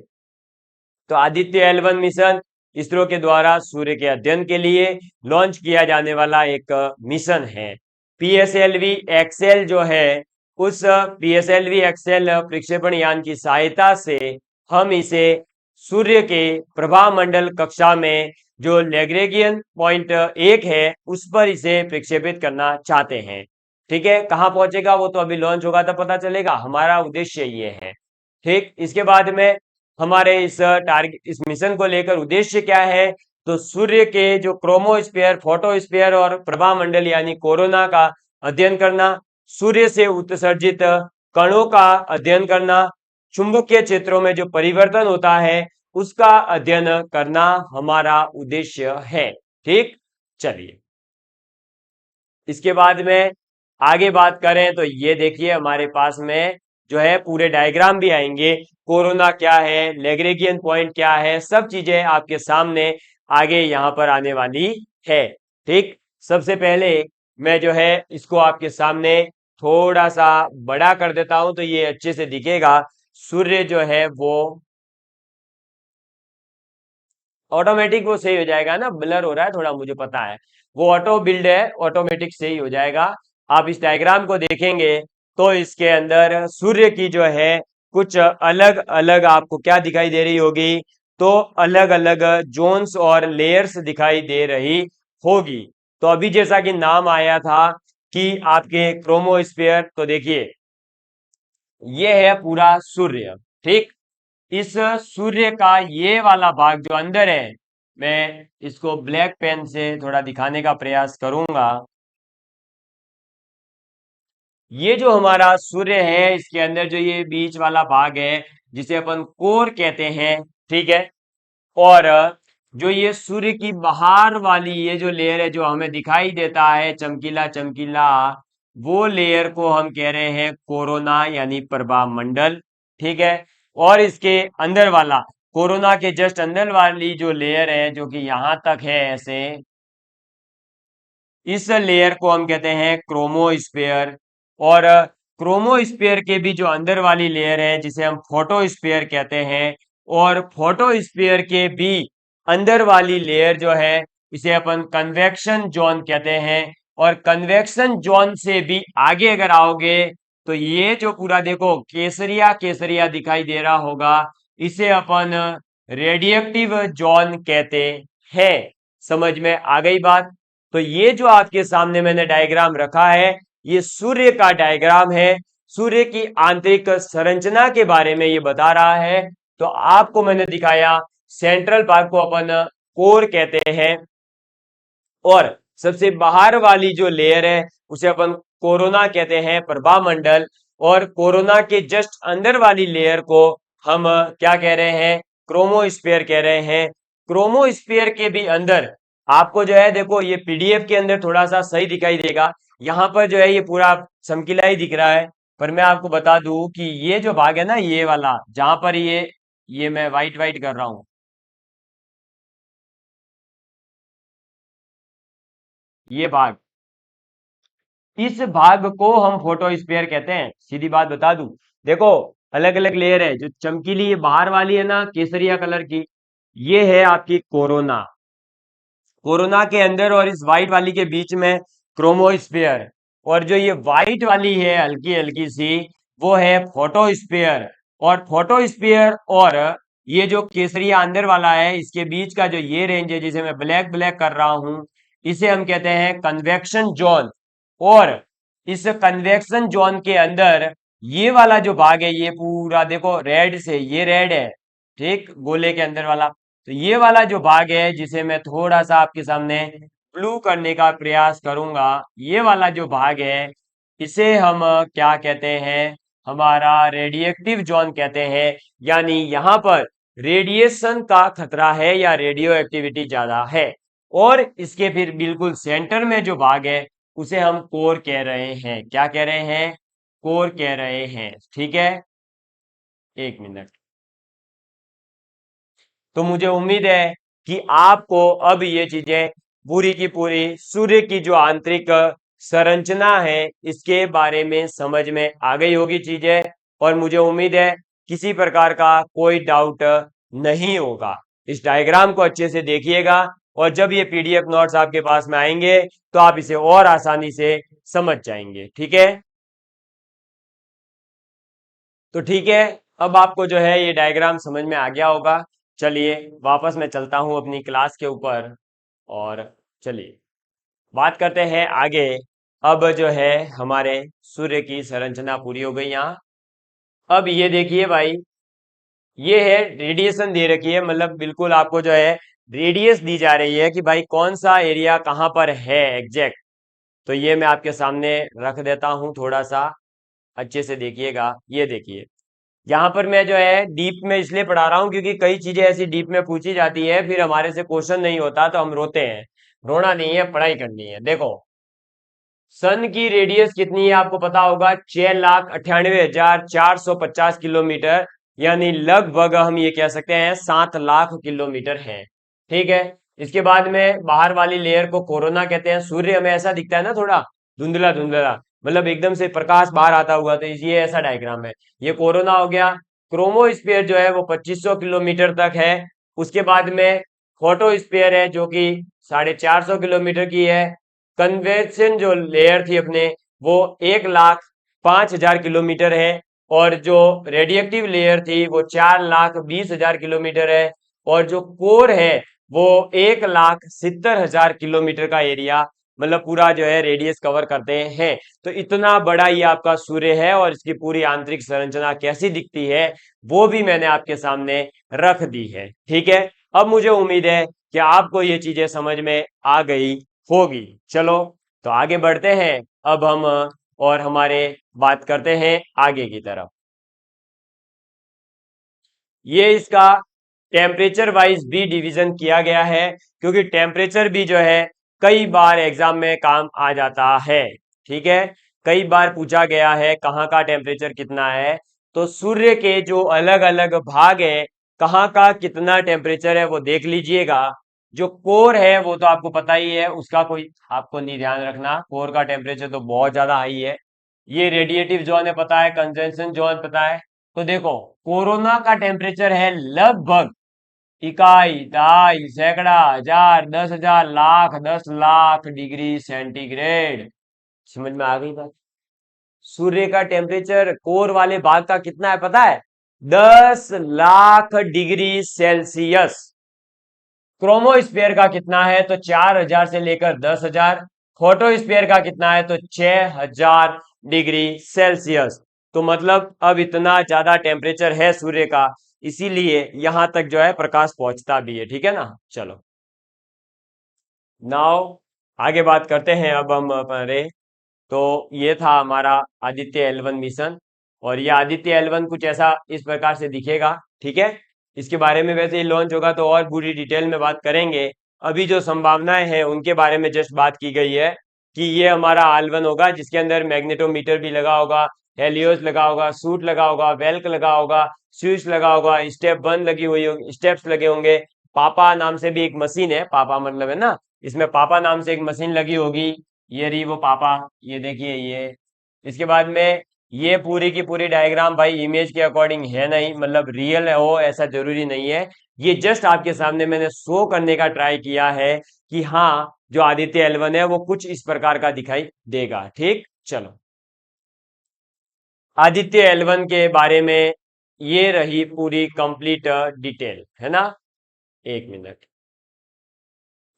तो आदित्य L1 मिशन इसरो के द्वारा सूर्य के अध्ययन के लिए लॉन्च किया जाने वाला एक मिशन है। PSLV XL जो है, उस PSLV XL प्रक्षेपण यान की सहायता से हम इसे सूर्य के प्रभा मंडल कक्षा में जो लैग्रेगियन पॉइंट 1 है उस पर इसे प्रक्षेपित करना चाहते हैं। ठीक है, कहाँ पहुंचेगा वो तो अभी लॉन्च होगा तब पता चलेगा। हमारा उद्देश्य ये है। ठीक, इसके बाद में हमारे इस टारगेट, इस मिशन को लेकर उद्देश्य क्या है, तो सूर्य के जो क्रोमोस्फीयर, फोटोस्फीयर और प्रभामंडल यानी कोरोना का अध्ययन करना, सूर्य से उत्सर्जित कणों का अध्ययन करना, चुंबकीय क्षेत्रों में जो परिवर्तन होता है उसका अध्ययन करना हमारा उद्देश्य है। ठीक, चलिए इसके बाद में आगे बात करें तो ये देखिए हमारे पास में जो है पूरे डायग्राम भी आएंगे। कोरोना क्या है, लेग्रेगियन पॉइंट क्या है, सब चीजें आपके सामने आगे यहाँ पर आने वाली है। ठीक, सबसे पहले मैं जो है इसको आपके सामने थोड़ा सा बड़ा कर देता हूं तो ये अच्छे से दिखेगा। सूर्य जो है वो ऑटोमेटिक वो सही हो जाएगा ना, ब्लर हो रहा है थोड़ा मुझे पता है, वो ऑटो बिल्ड है, ऑटोमेटिक सही हो जाएगा। आप इस डायग्राम को देखेंगे तो इसके अंदर सूर्य की जो है कुछ अलग अलग आपको क्या दिखाई दे रही होगी, तो अलग अलग जोन्स और लेयर्स दिखाई दे रही होगी। तो अभी जैसा कि नाम आया था कि आपके क्रोमोस्फीयर, तो देखिए ये है पूरा सूर्य। ठीक, इस सूर्य का ये वाला भाग जो अंदर है, मैं इसको ब्लैक पेन से थोड़ा दिखाने का प्रयास करूंगा। ये जो हमारा सूर्य है इसके अंदर जो ये बीच वाला भाग है जिसे अपन कोर कहते हैं, ठीक है। और जो ये सूर्य की बाहर वाली ये जो लेयर है जो हमें दिखाई देता है चमकीला चमकीला, वो लेयर को हम कह रहे हैं कोरोना यानी प्रभा मंडल। ठीक है, और इसके अंदर वाला, कोरोना के जस्ट अंदर वाली जो लेयर है जो कि यहां तक है ऐसे, इस लेयर को हम कहते हैं क्रोमोस्फेयर। और क्रोमोस्फेयर के भी जो अंदर वाली लेयर है जिसे हम फोटोस्फेयर कहते हैं, और फोटोस्फेयर के भी अंदर वाली लेयर जो है इसे अपन कन्वेक्शन जोन कहते हैं। और कन्वेक्शन जोन से भी आगे अगर आओगे तो ये जो पूरा देखो केसरिया केसरिया दिखाई दे रहा होगा, इसे अपन रेडिएक्टिव जोन कहते हैं। समझ में आ गई बात। तो ये जो आपके सामने मैंने डायग्राम रखा है ये सूर्य का डायग्राम है, सूर्य की आंतरिक संरचना के बारे में ये बता रहा है। तो आपको मैंने दिखाया सेंट्रल पार्ट को अपन कोर कहते हैं, और सबसे बाहर वाली जो लेयर है उसे अपन कोरोना कहते हैं, प्रभामंडल। और कोरोना के जस्ट अंदर वाली लेयर को हम क्या कह रहे हैं, क्रोमोस्फेयर कह रहे हैं। क्रोमोस्फेयर के भी अंदर आपको जो है देखो ये पीडीएफ के अंदर थोड़ा सा सही दिखाई देगा, यहाँ पर जो है ये पूरा चमकीला ही दिख रहा है। पर मैं आपको बता दूं कि ये जो भाग है ना ये वाला जहां पर ये मैं वाइट वाइट कर रहा हूं, ये भाग, इस भाग को हम फोटोस्फीयर कहते हैं। सीधी बात बता दूं, देखो अलग अलग लेयर है, जो चमकीली ये बाहर वाली है ना केसरिया कलर की, ये है आपकी कोरोना। कोरोना के अंदर और इस व्हाइट वाली के बीच में क्रोमोस्फीयर। और जो ये व्हाइट वाली है हल्की हल्की सी, वो है फोटोस्फीयर। और फोटोस्फीयर और ये जो केसरिया अंदर वाला है इसके बीच का जो ये रेंज है जिसे मैं ब्लैक ब्लैक कर रहा हूं, इसे हम कहते हैं कन्वेक्शन जोन। और इस कन्वेक्शन जोन के अंदर ये वाला जो भाग है ये पूरा देखो रेड से, ये रेड है, ठीक, गोले के अंदर वाला। तो ये वाला जो भाग है जिसे मैं थोड़ा सा आपके सामने ब्लू करने का प्रयास करूंगा, ये वाला जो भाग है इसे हम क्या कहते हैं, हमारा रेडिएक्टिव जोन कहते हैं। यानी यहाँ पर रेडिएशन का खतरा है या रेडियो एक्टिविटी ज्यादा है। और इसके फिर बिल्कुल सेंटर में जो भाग है उसे हम कोर कह रहे हैं। क्या कह रहे हैं, कोर कह रहे हैं। ठीक है, एक मिनट। तो मुझे उम्मीद है कि आपको अब ये चीजें पूरी की पूरी सूर्य की जो आंतरिक संरचना है इसके बारे में समझ में आ गई होगी चीजें। और मुझे उम्मीद है किसी प्रकार का कोई डाउट नहीं होगा। इस डायग्राम को अच्छे से देखिएगा, और जब ये पीडीएफ नोट्स आपके पास में आएंगे तो आप इसे और आसानी से समझ जाएंगे। ठीक है, तो ठीक है, अब आपको जो है ये डायग्राम समझ में आ गया होगा। चलिए वापस मैं चलता हूं अपनी क्लास के ऊपर, और चलिए बात करते हैं आगे अब जो है हमारे सूर्य की संरचना पूरी हो गई यहाँ। अब ये देखिए भाई, ये है रेडिएशन दे रखी है, मतलब बिल्कुल आपको जो है रेडियस दी जा रही है कि भाई कौन सा एरिया कहाँ पर है एग्जैक्ट। तो ये मैं आपके सामने रख देता हूं, थोड़ा सा अच्छे से देखिएगा। ये देखिए, यहाँ पर मैं जो है डीप में इसलिए पढ़ा रहा हूँ क्योंकि कई चीजें ऐसी डीप में पूछी जाती है, फिर हमारे से क्वेश्चन नहीं होता तो हम रोते हैं। रोना नहीं है, पढ़ाई करनी है। देखो, सन की रेडियस कितनी है आपको पता होगा, 6,98,450 किलोमीटर, यानी लगभग हम ये कह सकते हैं 7 लाख किलोमीटर है। ठीक है। इसके बाद में बाहर वाली लेयर को कोरोना कहते हैं। सूर्य हमें ऐसा दिखता है ना, थोड़ा धुंधला धुंधला, मतलब एकदम से प्रकाश बाहर आता हुआ, तो ये ऐसा डायग्राम है। ये कोरोना हो गया। क्रोमोस्फीयर जो है वो 2500 किलोमीटर तक है। उसके बाद में फोटोस्फीयर है जो कि 450 किलोमीटर की है। कन्वेक्शन जो लेयर थी अपने, वो 1,05,000 किलोमीटर है। और जो रेडिएक्टिव लेयर थी वो 4,20,000 किलोमीटर है। और जो कोर है वो 1,70,000 किलोमीटर का एरिया, मतलब पूरा जो है रेडियस कवर करते हैं। तो इतना बड़ा ये आपका सूर्य है, और इसकी पूरी आंतरिक संरचना कैसी दिखती है वो भी मैंने आपके सामने रख दी है। ठीक है। अब मुझे उम्मीद है कि आपको ये चीजें समझ में आ गई होगी। चलो, तो आगे बढ़ते हैं। अब हम और हमारे बात करते हैं आगे की तरफ। ये इसका टेम्परेचर वाइज भी डिवीजन किया गया है, क्योंकि टेम्परेचर भी जो है कई बार एग्जाम में काम आ जाता है। ठीक है। कई बार पूछा गया है कहाँ का टेम्परेचर कितना है। तो सूर्य के जो अलग अलग भाग है, कहाँ का कितना टेम्परेचर है वो देख लीजिएगा। जो कोर है वो तो आपको पता ही है, उसका कोई आपको नहीं ध्यान रखना, कोर का टेम्परेचर तो बहुत ज्यादा हाई है। ये रेडिएटिव जोन है पता है, कंजम्पशन जोन पता है। तो देखो, कोरोना का टेम्परेचर है लगभग इकाई, दाई, सैकड़ा, हजार, 10,000, लाख, 10 लाख डिग्री सेंटीग्रेड। समझ में आ गई बात। सूर्य का टेम्परेचर कोर वाले भाग का कितना है पता है? 10 लाख डिग्री सेल्सियस। क्रोमोस्फेयर का कितना है? तो 4,000 से लेकर 10,000। फोटोस्फेयर का कितना है? तो 6,000 डिग्री सेल्सियस। तो मतलब अब इतना ज्यादा टेम्परेचर है सूर्य का, इसीलिए यहां तक जो है प्रकाश पहुंचता भी है। ठीक है ना। चलो, नाउ आगे बात करते हैं। अब हम हमारे, तो ये था हमारा आदित्य L1 मिशन। और ये आदित्य L1 कुछ ऐसा इस प्रकार से दिखेगा। ठीक है। इसके बारे में वैसे ही लॉन्च होगा तो और पूरी डिटेल में बात करेंगे। अभी जो संभावनाएं हैं उनके बारे में जस्ट बात की गई है कि ये हमारा L1 होगा, जिसके अंदर मैग्नेटोमीटर भी लगा होगा, हेलियोस लगा होगा, सूट लगा होगा, वेल्क लगा होगा, स्विच लगा होगा, स्टेप 1 लगी हुई होगी, स्टेप्स लगे होंगे। पापा नाम से भी एक मशीन है, पापा मतलब है ना, इसमें पापा नाम से एक मशीन लगी होगी। ये रही वो पापा, ये देखिए ये। इसके बाद में ये पूरी की पूरी डायग्राम भाई इमेज के अकॉर्डिंग है नहीं, मतलब रियल है हो ऐसा जरूरी नहीं है। ये जस्ट आपके सामने मैंने शो करने का ट्राई किया है कि हाँ, जो आदित्य L1 है वो कुछ इस प्रकार का दिखाई देगा। ठीक। चलो, आदित्य L1 के बारे में ये रही पूरी कंप्लीट डिटेल, है ना। एक मिनट।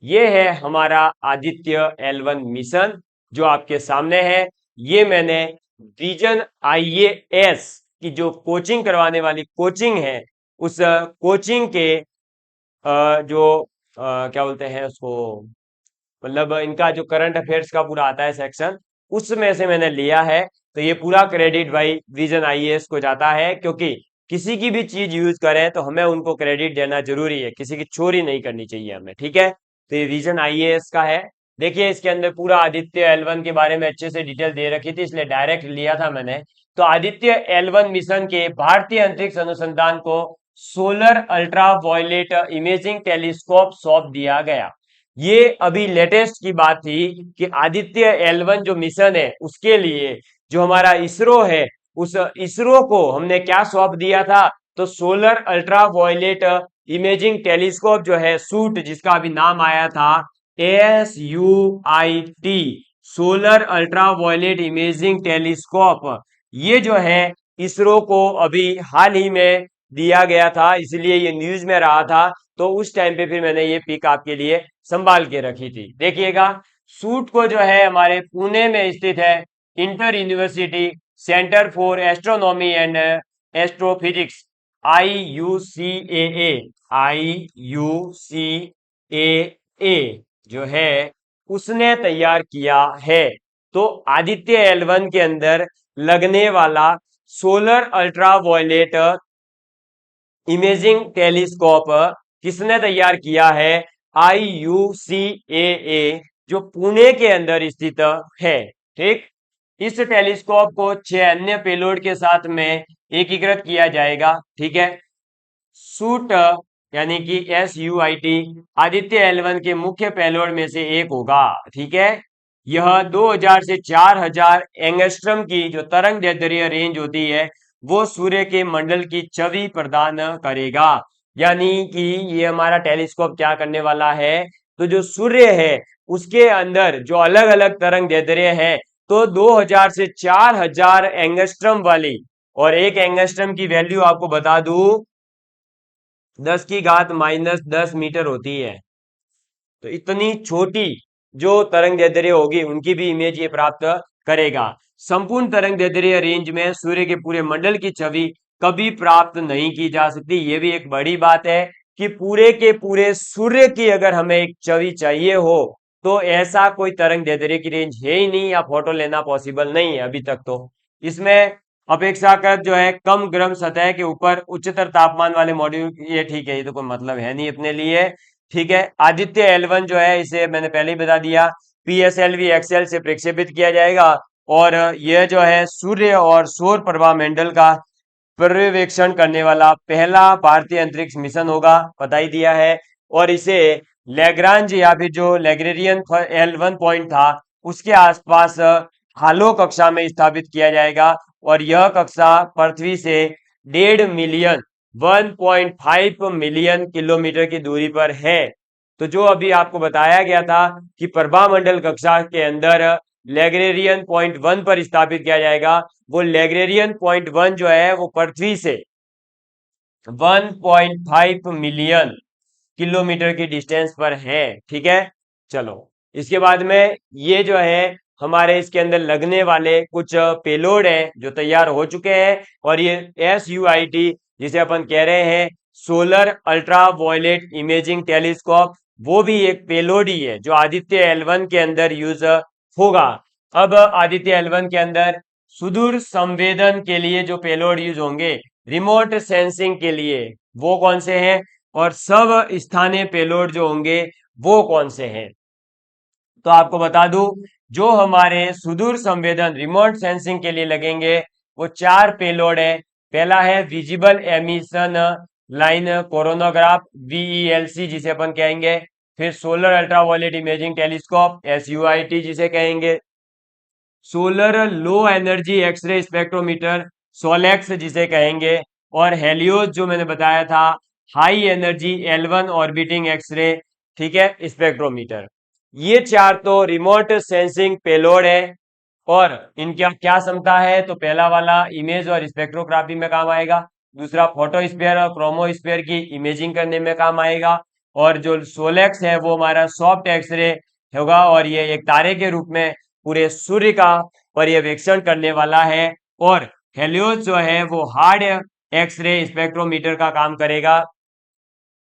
ये है हमारा आदित्य L1 मिशन जो आपके सामने है। ये मैंने विजन IAS की जो कोचिंग करवाने वाली कोचिंग है, उस कोचिंग के जो क्या बोलते हैं उसको, मतलब इनका जो करंट अफेयर्स का पूरा आता है सेक्शन, उसमें से मैंने लिया है। तो ये पूरा क्रेडिट भाई विजन IAS को जाता है, क्योंकि किसी की भी चीज यूज करें तो हमें उनको क्रेडिट देना जरूरी है, किसी की चोरी नहीं करनी चाहिए हमें। ठीक है। तो ये विजन IAS का है। देखिए, इसके अंदर पूरा आदित्य L1 के बारे में अच्छे से डिटेल दे रखी थी, इसलिए डायरेक्ट लिया था मैंने। तो आदित्य L1 मिशन के भारतीय अंतरिक्ष अनुसंधान को solar ultraviolet imaging telescope सौंप दिया गया। ये अभी लेटेस्ट की बात थी कि आदित्य L1 जो मिशन है उसके लिए जो हमारा इसरो है, उस इसरो को हमने क्या सौंप दिया था? तो solar ultraviolet imaging telescope जो है, सूट, जिसका अभी नाम आया था SUIT, solar ultraviolet imaging telescope. ये जो है इसरो को अभी हाल ही में दिया गया था, इसलिए ये न्यूज में रहा था। तो उस टाइम पे फिर मैंने ये पिक आपके लिए संभाल के रखी थी। देखिएगा, सूट को जो है हमारे पुणे में स्थित है inter university centre for astronomy and astrophysics, IUCAA, IUCAA जो है उसने तैयार किया है। तो आदित्य L1 के अंदर लगने वाला सोलर अल्ट्रावायलेट इमेजिंग टेलीस्कोप किसने तैयार किया है? IUCAA, जो पुणे के अंदर स्थित है। ठीक, इस टेलीस्कोप को 6 अन्य पेलोड के साथ में एकीकृत किया जाएगा। ठीक है, सूट यानी कि SUIT आदित्य L1 के मुख्य पेलोड में से एक होगा। ठीक है, यह 2000 से 4000 एंगस्ट्रम की जो तरंग दैर्ध्य रेंज होती है वो सूर्य के मंडल की छवि प्रदान करेगा। यानी कि ये हमारा टेलीस्कोप क्या करने वाला है, तो जो सूर्य है उसके अंदर जो अलग अलग तरंग दैर्ध्य है, तो 2000 से 4000 एंगस्ट्रम वाली, और एक एंगस्ट्रम की वैल्यू आपको बता दूं 10⁻⁻10 मीटर होती है। तो इतनी छोटी जो तरंग दैर्ध्य होगी उनकी भी इमेज ये प्राप्त करेगा। संपूर्ण तरंग दैर्ध्य रेंज में सूर्य के पूरे मंडल की छवि कभी प्राप्त नहीं की जा सकती। ये भी एक बड़ी बात है कि पूरे के पूरे सूर्य की अगर हमें एक छवि चाहिए हो तो ऐसा कोई तरंग दैर्ध्य की रेंज है ही नहीं, या फोटो लेना पॉसिबल नहीं है अभी तक। तो इसमें अपेक्षाकृत जो है कम गर्म सतह के ऊपर उच्चतर तापमान वाले मॉड्यूल, ये ठीक है, ये तो कोई मतलब है नहीं अपने लिए। ठीक है, आदित्य L1 जो है इसे मैंने पहले ही बता दिया PSLV XL से प्रक्षेपित किया जाएगा, और यह जो है सूर्य और सौर प्रभा मंडल का पर्यवेक्षण करने वाला पहला भारतीय अंतरिक्ष मिशन होगा, बता ही दिया है। और इसे लैग्रांज या फिर जो लैग्रेरियन L1 पॉइंट था उसके आसपास हालो कक्षा में स्थापित किया जाएगा, और यह कक्षा पृथ्वी से 1.5 मिलियन 1.5 मिलियन किलोमीटर की दूरी पर है। तो जो अभी आपको बताया गया था कि प्रभामंडल कक्षा के अंदर लैग्रेरियन पॉइंट 1 पर स्थापित किया जाएगा, वो लैग्रेरियन पॉइंट 1 जो है वो पृथ्वी से 1.5 मिलियन किलोमीटर की डिस्टेंस पर है। ठीक है, चलो इसके बाद में ये जो है हमारे इसके अंदर लगने वाले कुछ पेलोड हैं जो तैयार हो चुके हैं, और ये SUIT जिसे अपन कह रहे हैं solar ultraviolet imaging telescope, वो भी एक पेलोड ही है जो आदित्य L1 के अंदर यूज होगा। अब आदित्य L1 के अंदर सुदूर संवेदन के लिए जो पेलोड यूज होंगे, रिमोट सेंसिंग के लिए, वो कौन से हैं, और सब स्थानीय पेलोड जो होंगे वो कौन से हैं। तो आपको बता दूं जो हमारे सुदूर संवेदन रिमोट सेंसिंग के लिए लगेंगे वो 4 पेलोड है। पहला है visible emission line coronagraph, VELC जिसे अपन कहेंगे, फिर solar ultraviolet imaging telescope SUIT जिसे कहेंगे, solar low energy x-ray spectrometer SoLEXS जिसे कहेंगे, और हेलियोस जो मैंने बताया था high energy L1 orbiting x ray, ठीक है, स्पेक्ट्रोमीटर। ये 4 तो रिमोट सेंसिंग पेलोड है, और इनका क्या क्षमता है, तो पहला वाला इमेज और स्पेक्ट्रोग्राफी में काम आएगा, दूसरा फोटोस्फीयर और क्रोमोस्फीयर की इमेजिंग करने में काम आएगा, और जो सोलेक्स है वो हमारा सॉफ्ट एक्सरे होगा, और ये एक तारे के रूप में पूरे सूर्य का पर्यवेक्षण करने वाला है, और हेलियोस जो है वो हार्ड एक्सरे स्पेक्ट्रोमीटर का काम करेगा।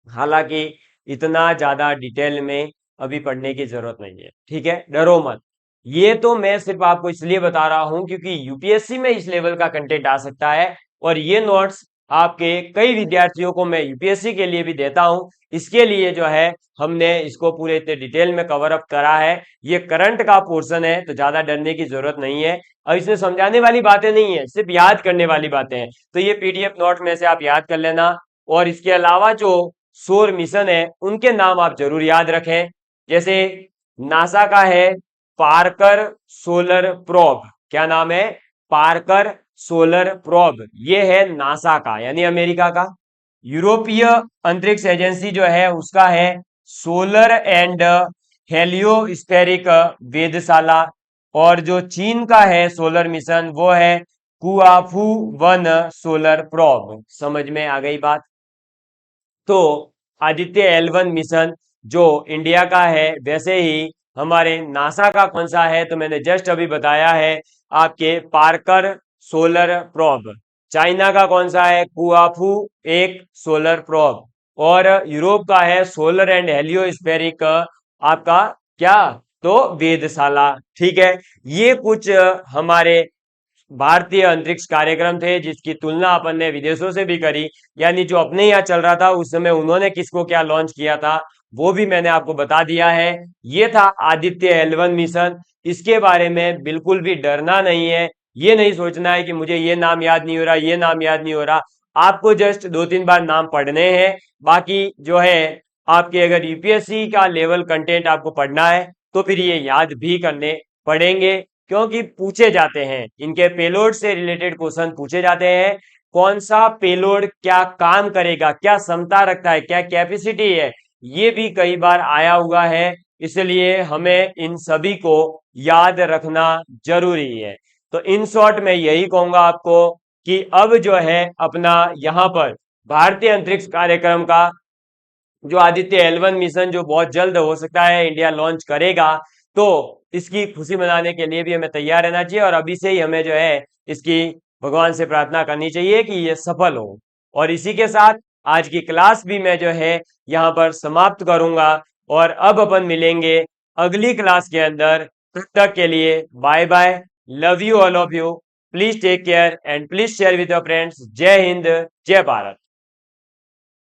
हालांकि इतना ज्यादा डिटेल में अभी पढ़ने की जरूरत नहीं है, ठीक है, डरो मत। ये तो मैं सिर्फ आपको इसलिए बता रहा हूं क्योंकि यूपीएससी में इस लेवल का कंटेंट आ सकता है, और ये नोट्स आपके कई विद्यार्थियों को मैं यूपीएससी के लिए भी देता हूं। इसके लिए जो है हमने इसको पूरे इतने डिटेल में कवर अप करा है। ये करंट का पोर्शन है तो ज्यादा डरने की जरूरत नहीं है, और इसमें समझाने वाली बातें नहीं है, सिर्फ याद करने वाली बातें हैं। तो ये पीडीएफ नोट में से आप याद कर लेना, और इसके अलावा जो सौर मिशन है उनके नाम आप जरूर याद रखें। जैसे नासा का है पार्कर सोलर प्रोब, क्या नाम है, पार्कर सोलर प्रोब, ये है नासा का यानी अमेरिका का। यूरोपीय अंतरिक्ष एजेंसी जो है उसका है सोलर एंड हेलियोस्फेरिक वेधशाला, और जो चीन का है सोलर मिशन वो है कुआफू 1 सोलर प्रोब। समझ में आ गई बात। तो आदित्य L1 मिशन जो इंडिया का है, वैसे ही हमारे नासा का कौन सा है? तो मैंने जस्ट अभी बताया है आपके पार्कर सोलर प्रोब। चाइना का कौन सा है? कुआफू एक सोलर प्रोब। और यूरोप का है सोलर एंड हेलियोस्फेरिक आपका क्या? तो वेधशाला। ठीक है, ये कुछ हमारे भारतीय अंतरिक्ष कार्यक्रम थे जिसकी तुलना अपन ने विदेशों से भी करी, यानी जो अपने यहाँ चल रहा था उस समय उन्होंने किसको क्या लॉन्च किया था वो भी मैंने आपको बता दिया है। ये था आदित्य L1 मिशन। इसके बारे में बिल्कुल भी डरना नहीं है, ये नहीं सोचना है कि मुझे ये नाम याद नहीं हो रहा, ये नाम याद नहीं हो रहा। आपको जस्ट 2-3 बार नाम पढ़ने हैं। बाकी जो है आपके अगर यूपीएससी का लेवल कंटेंट आपको पढ़ना है तो फिर ये याद भी करने पड़ेंगे, क्योंकि पूछे जाते हैं, इनके पेलोड से रिलेटेड क्वेश्चन पूछे जाते हैं। कौन सा पेलोड क्या काम करेगा, क्या क्षमता रखता है, क्या कैपेसिटी है, ये भी कई बार आया हुआ है। इसलिए हमें इन सभी को याद रखना जरूरी है। तो इन शॉर्ट मैं यही कहूंगा आपको कि अब जो है अपना यहाँ पर भारतीय अंतरिक्ष कार्यक्रम का जो आदित्य L1 मिशन जो बहुत जल्द हो सकता है इंडिया लॉन्च करेगा, तो इसकी खुशी मनाने के लिए भी हमें तैयार रहना चाहिए और अभी से ही हमें जो है इसकी भगवान से प्रार्थना करनी चाहिए कि ये सफल हो। और इसी के साथ आज की क्लास भी मैं जो है यहाँ पर समाप्त करूंगा और अब अपन मिलेंगे अगली क्लास के अंदर। तब तक के लिए bye bye, love you all of you, please take care and please share with your friends. जय हिंद, जय भारत।